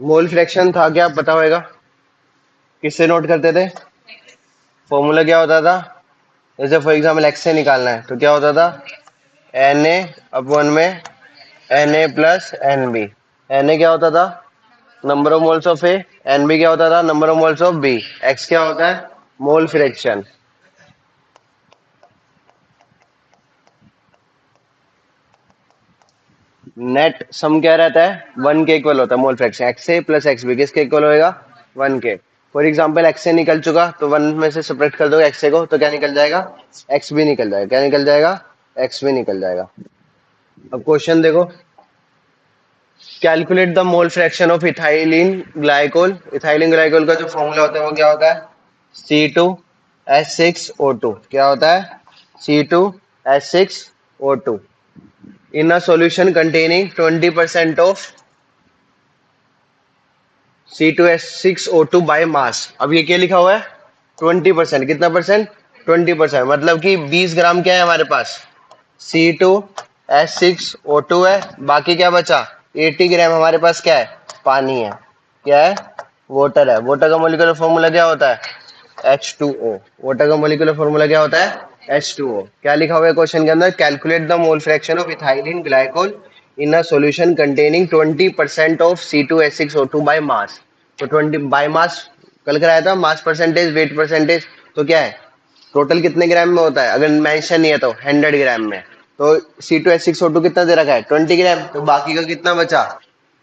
Mole fraction था क्या, पता होएगा? किससे नोट करते थे? फॉर्मूला क्या होता था? जैसे फॉर एग्जाम्पल एक्स से निकालना है तो क्या होता था? एन ए अपॉन में N A plus N B. N A क्या होता था? Number of moles of A. N B क्या होता था? Number of moles of B. X क्या होता है? Mole fraction. नेट सम क्या रहता है? वन के इक्वल होता है मोल फ्रैक्शन। एक्स ए प्लस एक्स बी किसके इक्वल होएगा? वन के। फॉर एग्जाम्पल एक्स ए निकल चुका तो वन में से सेपरेट कर दो एक्स ए को तो क्या निकल जाएगा? एक्स बी निकल जाएगा। क्या निकल जाएगा? एक्स बी निकल जाएगा। अब क्वेश्चन देखो, calculate the mole fraction of ethylene glycol. Ethylene glycol का जो फॉर्मूला होता है वो क्या होता है? C2H6O2। क्या होता है? C2H6O2 in a solution containing 20% of C2H6O2 by mass। अब ये क्या लिखा हुआ है? 20%। कितना परसेंट? 20%। मतलब कि 20 ग्राम क्या है हमारे पास? C2H6O2 है। बाकी क्या बचा? 80 ग्राम हमारे पास क्या है? पानी है। क्या है? वाटर है। वाटर का मोलिकुलर फॉर्मूला क्या होता है? H2O। वाटर का मोलिकुलर फॉर्मूला क्या होता है? H2O। क्या लिखा हुआ है क्वेश्चन के अंदर? Calculate the mole fraction of ethylene glycol in a solution containing 20% of C2H6O2 by mass. तो 20 बाय मास कल कराया था, मास परसेंटेज वेट परसेंटेज। तो क्या है? टोटल कितने ग्राम में होता है? अगर मेंशन नहीं है तो 100 ग्राम में। तो C2H6O2 कितना दे रखा है? 20 ग्राम। तो बाकी का कितना बचा?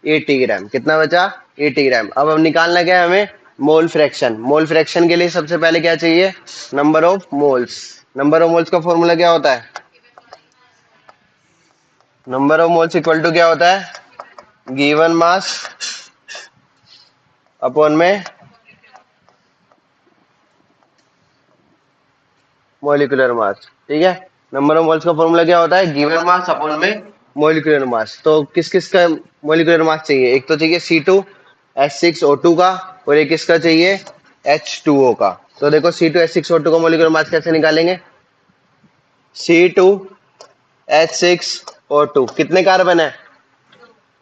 80 ग्राम। कितना बचा? 80 ग्राम। अब निकालना क्या है हमें? Mole fraction. मोल फ्रैक्शन के लिए सबसे पहले क्या चाहिए? Number of moles. Number of moles का फॉर्मूला क्या होता है? Number of moles equal to क्या होता है? गिवन मास अपॉन में मोलिकुलर मास। ठीक है। नंबर ऑफ मोल्स का फॉर्मूला क्या होता है? गिवन मास अपॉन में मोलिकुलर मास। तो किस किस का मोलिकुलर मास चाहिए? एक तो चाहिए C2H6O2 का, और एक किसका चाहिए? H2O का। तो देखो C2H6O2 का मोलिकुलर मास कैसे निकालेंगे? C2H6O2 कितने कार्बन है?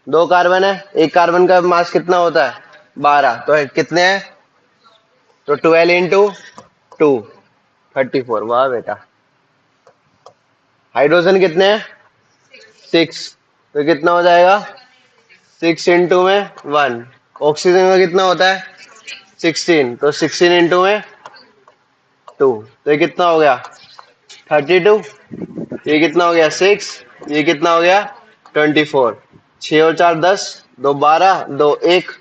दो कार्बन है। एक कार्बन का मास कितना होता है? 12। तो कितने हैं? तो 12 इंटू 2 34। वाह बेटा। हाइड्रोजन कितने हैं? 6। तो कितना हो जाएगा? 6 इंटू में 1। ऑक्सीजन का कितना होता है? 16। तो 16 इंटू में 2। तो ये कितना हो गया? 32। ये कितना हो गया? 6। ये कितना हो गया? 24। 6 और 4 10, 2 12, 2 1,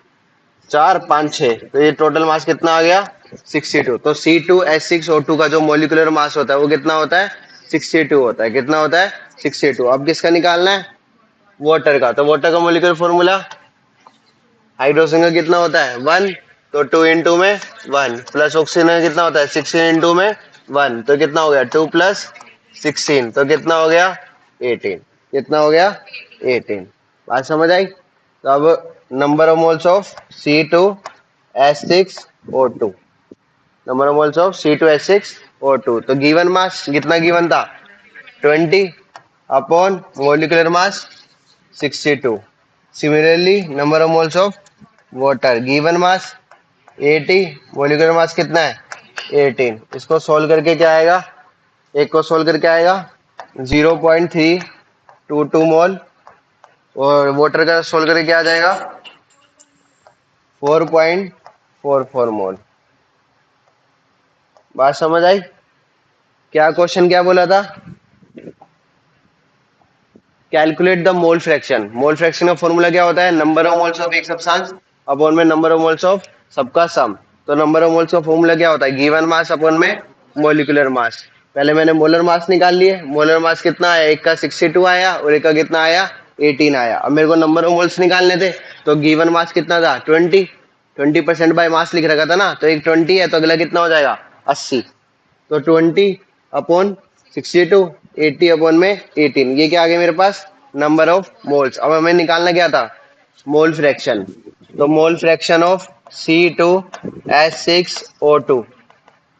4 5 6। तो ये टोटल मास कितना आ गया? 62। तो C2H6O2 का जो मोलिकुलर मास होता है वो कितना होता है? 62 होता है। कितना होता है? 62। अब किसका निकालना है? वाटर का। तो वाटर का मोलिकुलर फॉर्मूला, हाइड्रोजन का कितना होता है? 1। तो 2 इंटू में 1 प्लस ऑक्सीजन का कितना होता है? 16 इंटू में 1। तो कितना हो गया? 2 प्लस 16। तो कितना हो गया? 18। कितना हो गया? 18। बात समझ आई? तो अब number of moles of C2H6O2। Number of moles of C2H6O2। तो गिवन मास कितना गिवन था? 20 upon molecular mass 62। Similarly number of moles of water given mass 80, molecular mass कितना है? 18। इसको सोल्व करके क्या आएगा? एक को सोल्व करके आएगा 0.322 मोल, और वाटर का सोल्व करके क्या आ जाएगा? 4.44 मोल। बात समझ आई? क्या क्वेश्चन क्या बोला था? Calculate the mole fraction. Mole fraction का फॉर्मूला क्या होता है? नंबर ऑफ मोल्स ऑफ एक सब्सटेंस अपॉन में नंबर ऑफ मोल्स ऑफ सबका सम। तो नंबर ऑफ मोल्स का फॉर्मूला क्या होता है? गिवन मास अपॉन में मोलिकुलर मास। पहले मैंने मोलर मास निकाल लिए। मोलर मास कितना आया? एक का 62 आया और एक का कितना आया? 18 आया। अब मेरे को नंबर ऑफ मोल्स निकालने थे। तो गिवन मास कितना था? 20। 20% बाय मास लिख रखा था ना, तो एक 20 है तो अगला कितना हो जाएगा? 80। तो 20 अपॉन 62, 80 अपॉन में 18। ये क्या आ गया मेरे पास? Number of moles. अब हमें निकालना क्या था? Mole fraction. तो मोल फ्रैक्शन ऑफ C2H6O2।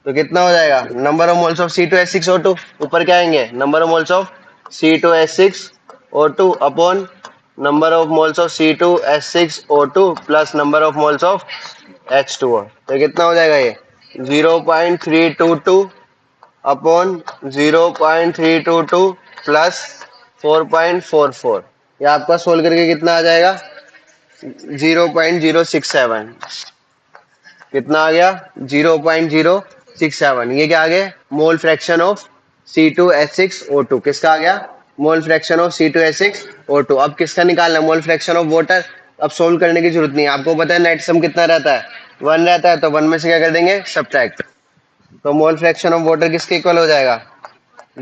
तो कितना हो जाएगा? Number of moles of C2H6O2 ऊपर क्या आएंगे? Number of moles of C2H6O2 upon number of moles of C2H6O2 plus number of moles of H2O। तो कितना हो जाएगा ये 0.322 अपॉन 0.322 प्लस 4.44। ये आपका सोल्व करके कितना आ जाएगा 0.067। कितना आ गया 0.067। ये क्या आ गया मोल फ्रैक्शन ऑफ C2H6O2। किसका आ गया मोल फ्रैक्शन ऑफ C2H6O2। अब किसका निकालना है मोल फ्रैक्शन ऑफ वाटर। अब सोल्व करने की जरूरत नहीं है, आपको पता है नेट सम कितना रहता है 1 रहता है, तो 1 में से क्या कर देंगे सब्ट्रैक्ट। तो मोल फ्रैक्शन ऑफ वाटर किसके इक्वल हो जाएगा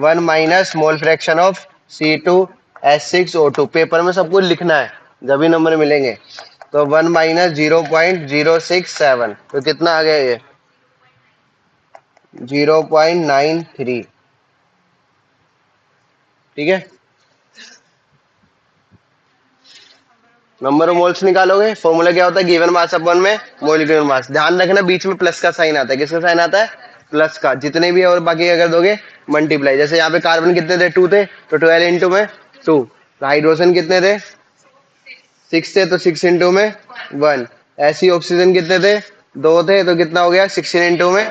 1 minus mole fraction of C2H6O2। Paper में सब कुछ लिखना है जब भी नंबर मिलेंगे। तो 1 माइनस 0.067, तो कितना आ गया ये 0.93। ठीक है, नंबर ऑफ मोल्स निकालोगे फॉर्मूला क्या होता है गिवन मास अपॉन में मोलिकुलर मास। ध्यान रखना बीच में प्लस का साइन आता है। किसका साइन आता है प्लस का। जितने भी है और बाकी क्या कर दोगे मल्टीप्लाई। जैसे यहाँ पे कार्बन कितने थे 2 थे, तो 12 इंटू में 2। हाइड्रोजन कितने थे 6 थे, तो 6 इंटू में 1। ऐसी ऑक्सीजन कितने थे 2 थे, तो कितना हो गया 16 इंटू में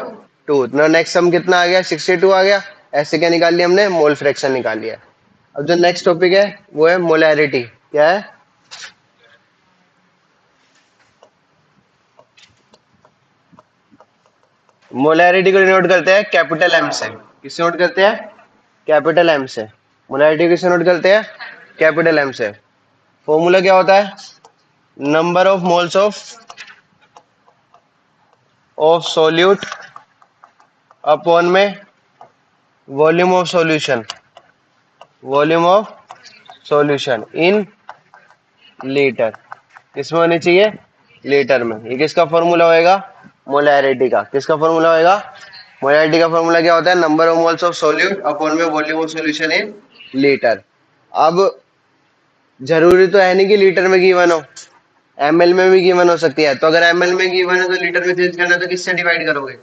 2। नेक्स्ट सम कितना आ गया 62 आ गया। ऐसे क्या निकाल लिया हमने मोल फ्रैक्शन निकाल लिया। अब जो नेक्स्ट टॉपिक है वो है मोलैरिटी। क्या है मोलैरिटी को डिनोट करते हैं कैपिटल एम से। किससे नोट करते हैं कैपिटल एम से। मोलैरिटी किससे नोट करते हैं कैपिटल एम से। फॉर्मूला क्या होता है number of moles of solute upon में volume of solution. Volume of solution in litre. किसमें होनी चाहिए लीटर में। ये किसका फॉर्मूला होएगा मोलैरिटी का। किसका फॉर्मूला होएगा मोलैरिटी का फॉर्मूला क्या होता है number of moles of solute upon में volume of solution in litre. अब जरूरी तो है नहीं कि लीटर में गिवन हो, एमएल में भी गिवन हो सकती है। तो अगर एमएल में गिवन है तो लीटर में चेंज करना है, तो किससे डिवाइड करोगे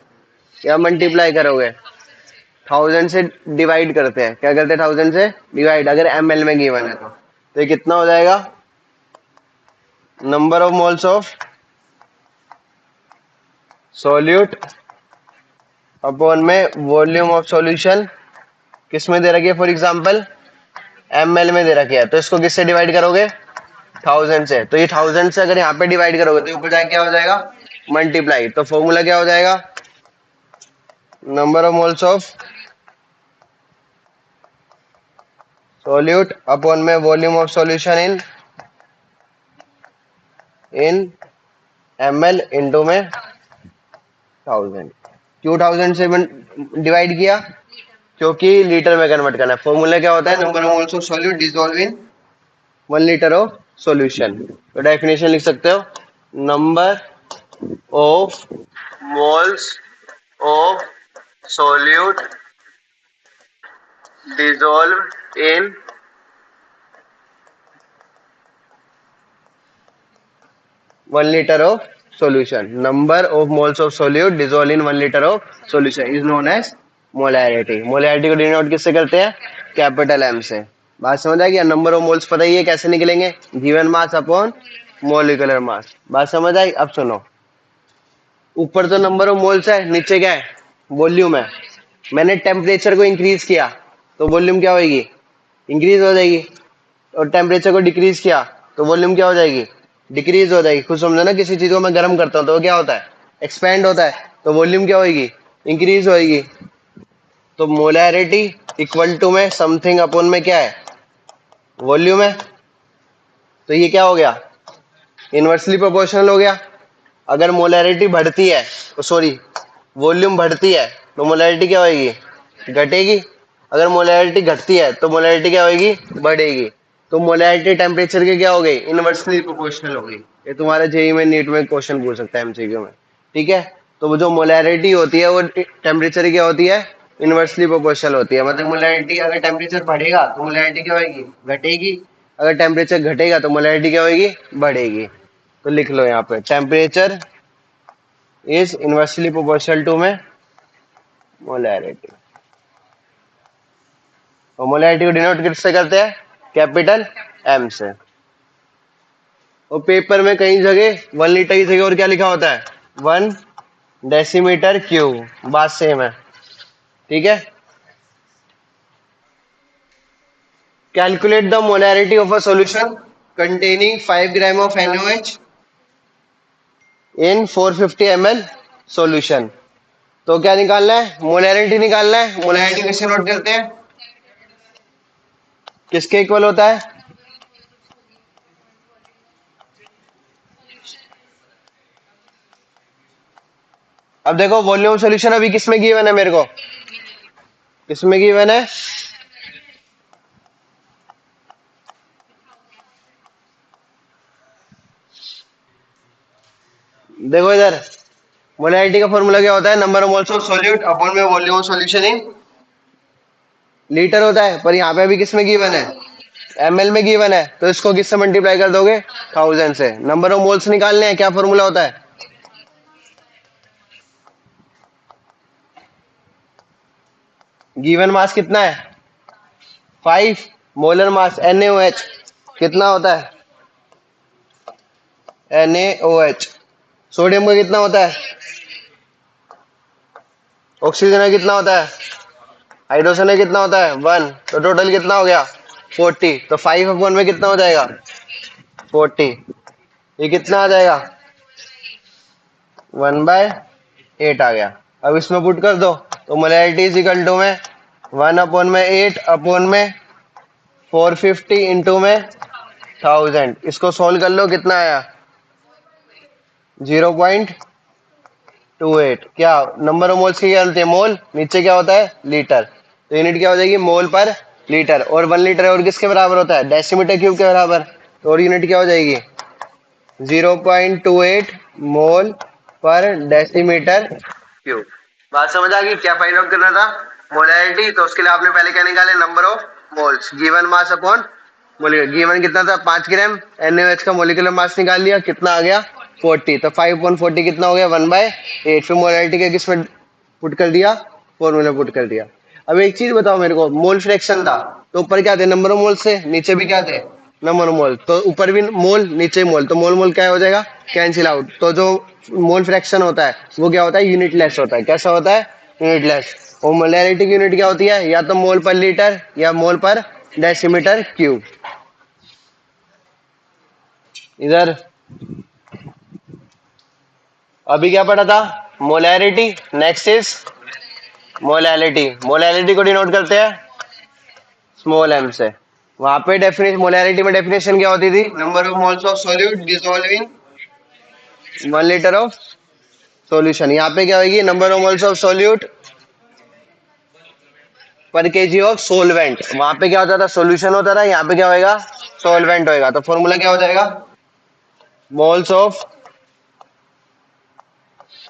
या मल्टीप्लाई करोगे 1000 से डिवाइड करते हैं। क्या करते हैं 1000 से डिवाइड अगर एमएल में गिवन है तो ये कितना हो जाएगा number of moles of solute upon में वॉल्यूम ऑफ सॉल्यूशन किस में दे रखी है फॉर एग्जांपल एमएल में दे रखी है। तो इसको किससे डिवाइड करोगे 1000 से। तो ये 1000 से अगर यहाँ पे डिवाइड करोगे तो ऊपर जाके क्या हो जाएगा मल्टीप्लाई। तो फॉर्मूला क्या हो जाएगा number of moles of solute upon में volume of solution in in ML into में 1000। क्यों 1000 से डिवाइड किया क्योंकि लीटर में कन्वर्ट करना है। फॉर्मूला क्या होता है number of moles of solute dissolve in 1 litre of solution. तो डेफिनेशन लिख सकते हो number of moles of solute dissolved in 1 liter of solution. Number of moles of solute dissolved in 1 liter of solution is known as molarity. Molarity को denote किससे करते हैं capital M से। बात समझ आ गया। नंबर ऑफ मोल्स पता ही है कैसे निकलेंगे given mass upon molecular mass. बात समझ आई। अब सुनो ऊपर तो नंबर ऑफ मोल्स है नीचे क्या है वॉल्यूम है। मैंने टेम्परेचर को इंक्रीज किया तो वॉल्यूम क्या होगी इंक्रीज हो जाएगी, और टेम्परेचर को डिक्रीज किया तो वॉल्यूम क्या हो जाएगी डिक्रीज हो जाएगी। खुद समझो ना किसी चीज को मैं गर्म करता हूँ तो वो क्या होता है एक्सपेंड होता है, तो वॉल्यूम क्या होगी इंक्रीज होगी। तो मोलैरिटी इक्वल टू में समथिंग अपॉन में क्या है वॉल्यूम है। तो ये क्या हो गया इनवर्सली प्रोपोर्शनल हो गया। अगर मोलैरिटी बढ़ती है तो सॉरी वॉल्यूम बढ़ती है तो मोलैरिटी क्या होगी घटेगी। अगर मोलैरिटी घटती है तो मोलैरिटी क्या होगी बढ़ेगी। तो मोलैरिटी टेम्परेचर की क्या हो गई इनवर्सली प्रोपोर्शनल हो गई। ये तुम्हारे जेई में नीट में क्वेश्चन पूछ सकता है एमसीक्यू में। ठीक है, तो वो जो मोलैरिटी होती है वो टेम्परेचर की क्या होती है इनवर्सली प्रोपोर्शनल होती है। मतलब मोलैरिटी अगर टेम्परेचर बढ़ेगा तो मोलैरिटी क्या होगी घटेगी, अगर टेम्परेचर घटेगा तो मोलैरिटी क्या होगी बढ़ेगी। तो लिख लो यहाँ पे temperature is inversely proportional to में मोलैरिटी। और मोलैरिटी को डिनोट किससे करते हैं कैपिटल एम से। और पेपर में कहीं जगह 1 लीटर की जगह और क्या लिखा होता है, 1 डेसीमीटर क्यूब। बात सेम है, ठीक है। Calculate the molarity of a solution containing 5 gram of NaOH in 450 ml solution. तो क्या निकालना है, मोलैरिटी निकालना है। मोलैरिटी कैसे नोट करते हैं, किसके इक्वल होता है, अब देखो वॉल्यूम सॉल्यूशन अभी किसमें गिवन है, मेरे को किसमें गिवन है, देखो इधर मोलैरिटी का फॉर्मूला क्या होता है, number of moles of solute upon में volume of solution in litre होता है। पर यहाँ पे अभी किसमें गिवन है, ml में गिवन है, तो इसको किससे मल्टीप्लाई कर दोगे, 1000 से। नंबर ऑफ मोल्स निकालने हैं, क्या फॉर्मूला होता है, गिवन मास कितना है 5, मोलर मास NaOH कितना होता है, NaOH। सोडियम का कितना होता है, ऑक्सीजन का कितना होता है, हाइड्रोजन का कितना होता है 1। तो टोटल कितना हो गया 40। तो 5 अपॉन में कितना हो जाएगा 40। ये कितना आ जाएगा 1/8 आ गया। अब इसमें पुट कर दो, तो मोलैरिटी इज इक्वल टू में 1 अपॉन में 8 अपॉन में 450 इंटू में 1000। इसको सोल्व कर लो, कितना आया 0.28। क्या नंबर ऑफ मोल्स की क्या होती है, मोल, नीचे क्या होता है लीटर, तो यूनिट क्या हो जाएगी मोल पर लीटर। और 1 लीटर और किसके बराबर होता है, डेसीमीटर क्यूब के बराबर। तो और यूनिट क्या हो जाएगी 0.28 मोल पर डेसीमीटर क्यूब। बात समझ आ गई, क्या फाइंड आउट करना था, मोलैरिटी। तो उसके लिए आपने पहले क्या निकाले, number of moles given mass upon molecular. Given कितना था 5 ग्राम, NaOH का मोलिकुलर मास निकाल लिया, कितना आ गया 40। तो 5/40 कितना हो गया 1/8। फिर मोलैरिटी के किसमें पुट कर दिया, फॉर्मूला पुट कर दिया। अब एक चीज बताओ मेरे को, मोल फ्रैक्शन था तो ऊपर क्या थे नंबर ऑफ मोल से, नीचे भी क्या थे नंबर ऑफ मोल, तो ऊपर भी मोल नीचे मोल, तो मोल मोल क्या हो जाएगा कैंसिल आउट। तो जो मोल फ्रैक्शन होता है वो क्या होता है यूनिटलेस होता है। कैसा होता है यूनिटलेस। और मोलैरिटी की यूनिट क्या होती है, या तो मोल पर लीटर या मोल पर डेसीमीटर क्यूब। इधर अभी क्या पढ़ा था, molarity. Next is molality. Molality को डिनोट करते हैं स्मॉल m से। वहां पे डेफिनेशन, मोलैरिटी में डेफिनेशन क्या होती थी, number of moles of solute dissolve in 1 litre of solution. यहाँ पे क्या होगी, number of moles of solute पर केजी ऑफ सोलवेंट। वहां पे क्या होता था सॉल्यूशन होता था, यहाँ पे क्या होएगा सॉल्वेंट होएगा। तो फॉर्मूला क्या हो जाएगा, मोल्स ऑफ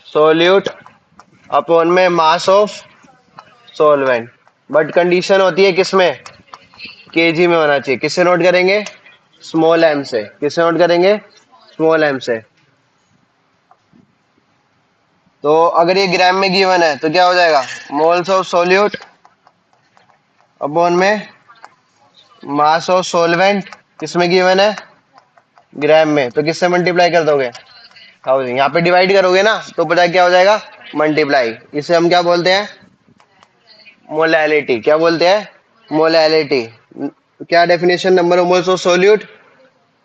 सोल्यूट अपॉन में mass of solvent. But condition होती है किसमें, केजी में होना चाहिए। किससे नोट करेंगे, स्मॉल m से। किससे नोट करेंगे, स्मॉल m से। तो अगर ये ग्राम में गिवन है तो क्या हो जाएगा, मोल्स ऑफ सोल्यूट अपॉन में मास ऑफ सोलवेंट। किसमें गिवन है, ग्राम में। तो किससे मल्टीप्लाई कर दोगे 1000। यहाँ पे डिवाइड करोगे ना तो पता है क्या हो जाएगा मल्टीप्लाई। इसे हम क्या बोलते हैं मोलैलिटी। क्या बोलते हैं मोलैलिटी। क्या definition, number of moles of solute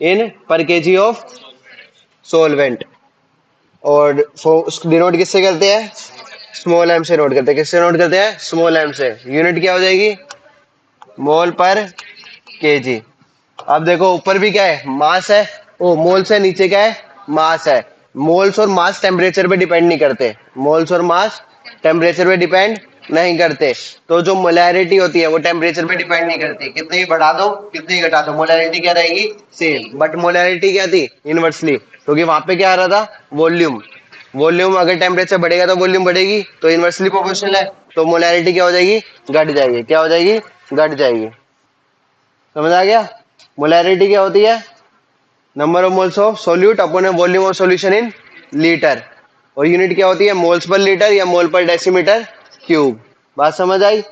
in per KG of solvent. और डिनोट किससे करते हैं, स्मॉल m से नोट करते हैं। किससे नोट करते हैं, स्मॉल m से। यूनिट क्या हो जाएगी मोल पर केजी। अब देखो ऊपर भी क्या है मास है, ओ मोल से नीचे क्या है मास है। मोल्स और मास टेम्परेचर पे डिपेंड नहीं करते, मोल्स और मास टेम्परेचर पे डिपेंड नहीं करते। तो जो मोलैरिटी होती है वो टेम्परेचर पे डिपेंड नहीं करती, कितनी बढ़ा दो कितनी घटा दो मोलैरिटी क्या रहेगी सेम। बट मोलैरिटी क्या थी इनवर्सली, क्योंकि वहां पे क्या आ रहा था वॉल्यूम। वॉल्यूम अगर टेम्परेचर बढ़ेगा तो वॉल्यूम बढ़ेगी, तो इनवर्सली प्रोपोर्शनल है। तो मोलैरिटी क्या हो जाएगी घट जाएगी। क्या हो जाएगी घट जाएगी। समझ आ गया। मोलैरिटी क्या होती है, number of moles of solute upon volume of solution in litre. और यूनिट क्या होती है मोल्स पर लीटर या मोल पर डेसीमीटर क्यूब। बात समझ आई।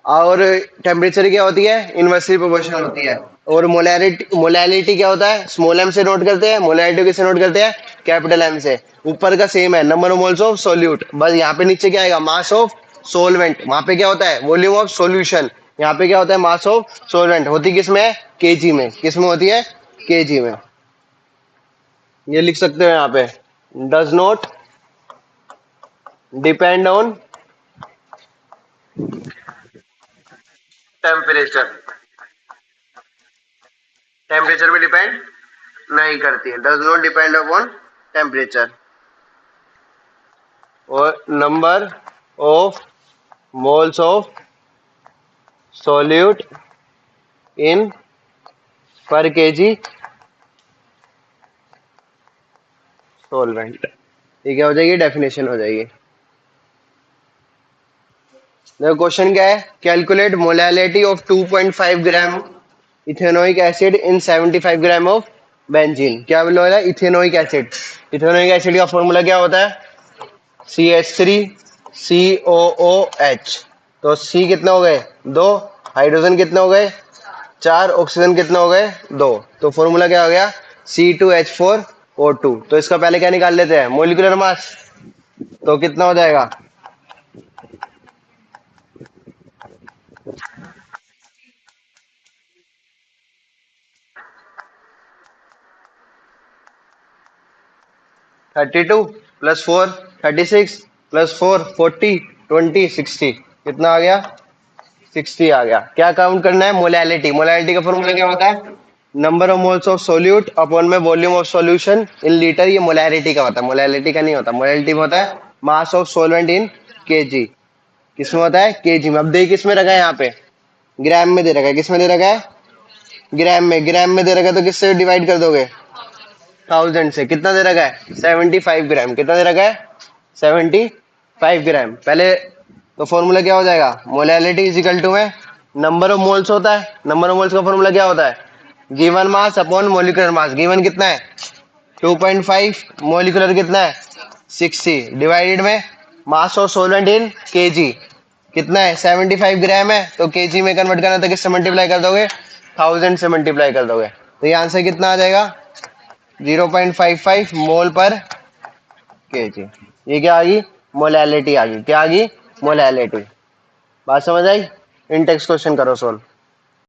और टेम्परेचर क्या होती है इनवर्सली प्रोपोर्शनल होती है। और मोलैलिटी क्या होता है, स्मॉल एम से नोट करते हैं, मोलैलिटी किससे नोट करते हैं, कैपिटल एम से। ऊपर का सेम है, number of moles of solute, बस यहाँ पे नीचे क्या आएगा, मास ऑफ सोलवेंट। वहां पे क्या होता है, वॉल्यूम ऑफ सॉल्यूशन, यहाँ पे क्या होता है, मास ऑफ सोलवेंट। होती किस में है, केजी में। किस में होती है, केजी में। ये लिख सकते हो यहाँ पे, does not depend on temperature, temperature पे डिपेंड नहीं करती है, does not depend upon temperature. और number of moles of solute in per kg solvent. ये क्या हो जाएगी, डेफिनेशन हो जाएगी। देखो क्वेश्चन क्या है, calculate molality of 2.5 gram ethanoic acid in 75 gram of benzene. क्या बोला है, इथेनोइक एसिड। इथेनोइक एसिड का फॉर्मूला क्या होता है, CH3COOH। तो C कितना हो गए, दो, हाइड्रोजन कितने हो गए, चार, ऑक्सीजन कितना हो गए, दो। तो फॉर्मूला क्या हो गया, C2H4O2। तो इसका पहले क्या निकाल लेते हैं, मोलिकुलर मास। तो कितना हो जाएगा, 32 प्लस 4 36 प्लस 4 40 20 60। कितना आ गया, 60 आ गया। क्या काउंट करना है, मोलैलिटी। मोलैलिटी का फॉर्मूला क्या होता है, number of moles of solute upon में volume of solution in litre. ये मोलैलिटी का होता है, मोलैलिटी का नहीं होता। मोलैलिटी में होता है mass of solvent in KG. किसमें होता है, केजी में। अब देखिए किसमें रखा है, यहाँ पे ग्राम में दे रखा है। किसमें दे रखा है, ग्राम में। ग्राम में दे रखा है तो किससे डिवाइड कर दोगे, 1000 से। कितना दे रखा है, 75 ग्राम। कितना दे रखा है, 75 ग्राम। पहले तो फॉर्मूला क्या हो जाएगा, मोलैलिटी इज इक्वल टू में नंबर ऑफ मोल्स होता है। नंबर ऑफ मोल्स का फॉर्मूला क्या होता है, given mass upon molecular mass. Given कितना है 2.5, मोलिकुलर कितना है 60, डिवाइडेड में mass of solvent in KG कितना है 75 ग्राम है। तो केजी में कन्वर्ट करना तो किससे मल्टीप्लाई कर दोगे, 1000 से मल्टीप्लाई कर दोगे। तो ये आंसर कितना आ जाएगा, 0.55 मोल पर केजी। ये क्या आ गई, मोलैलिटी आ गई। क्या आ गई, मोलैलिटी। बात समझ आई। इन टेक्स्ट क्वेश्चन करो सोल्व।